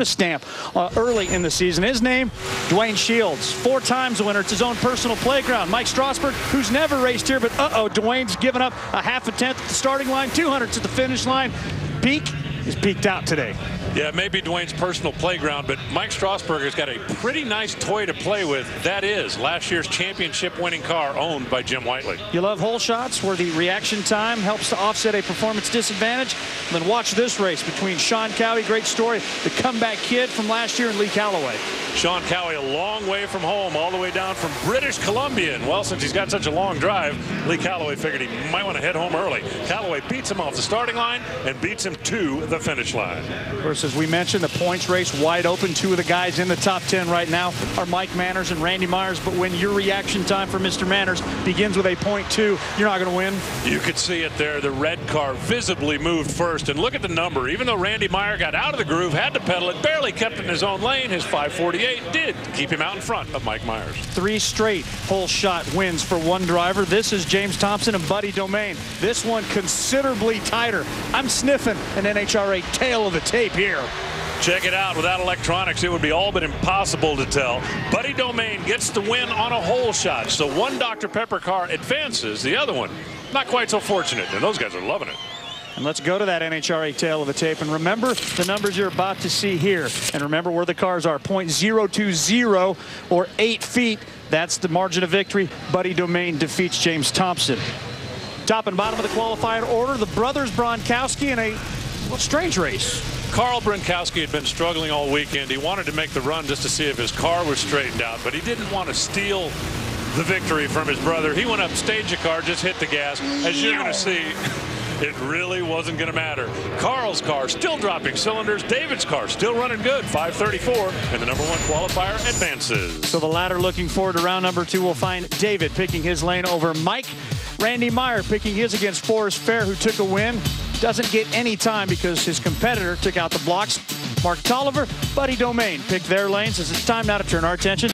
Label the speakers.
Speaker 1: a stamp early in the season. His name, Dwayne Shields, 4 times winner. It's his own personal playground. Mike Strasburg, who's never raced here, but Dwayne's given up a half a tenth at the starting line, 200s at the finish line. Peak is peaked out today.
Speaker 2: Yeah, maybe Dwayne's personal playground, but Mike Strasburg has got a pretty nice toy to play with. That is last year's championship-winning car owned by Jim Whiteley.
Speaker 1: You love hole shots where the reaction time helps to offset a performance disadvantage? Then watch this race between Sean Cowie, great story, the comeback kid from last year, and Lee Calloway.
Speaker 2: Sean Cowie a long way from home, all the way down from British Columbia. And well, since he's got such a long drive, Lee Calloway figured he might want to head home early. Calloway beats him off the starting line and beats him to the finish line.
Speaker 1: Of course, as we mentioned, the points race wide open. 2 of the guys in the top 10 right now are Mike Manners and Randy Myers. But when your reaction time for Mr. Manners begins with a .2, you're not going to win.
Speaker 2: You could see it there. The red car visibly moved first. And look at the number. Even though Randy Meyer got out of the groove, had to pedal it, barely kept it in his own lane, his 548 did keep him out in front of Mike Myers.
Speaker 1: 3 straight hole shot wins for one driver. This is James Thompson and Buddy Domain. This one considerably tighter. I'm sniffing an NHRA tail of the tape here.
Speaker 2: Check it out. Without electronics, it would be all but impossible to tell. Buddy Domain gets the win on a hole shot. So one Dr. Pepper car advances. The other one, not quite so fortunate. And those guys are loving it.
Speaker 1: And let's go to that NHRA tail of the tape. And remember the numbers you're about to see here. And remember where the cars are. .020 or 8 feet. That's the margin of victory. Buddy Domain defeats James Thompson. Top and bottom of the qualifying order, the brothers Bronkowski in a strange race.
Speaker 2: Carl Bronkowski had been struggling all weekend. He wanted to make the run just to see if his car was straightened out, but he didn't want to steal the victory from his brother. He went up, staged a car, just hit the gas. As you're going to see, it really wasn't going to matter. Carl's car still dropping cylinders. David's car still running good. 534, and the #1 qualifier advances.
Speaker 1: So the ladder looking forward to round number 2 will find David picking his lane over Mike. Randy Meyer picking his against Forrest Fair, who took a win. Doesn't get any time because his competitor took out the blocks. Mark Tolliver, Buddy Domain picked their lanes. It's time now to turn our attention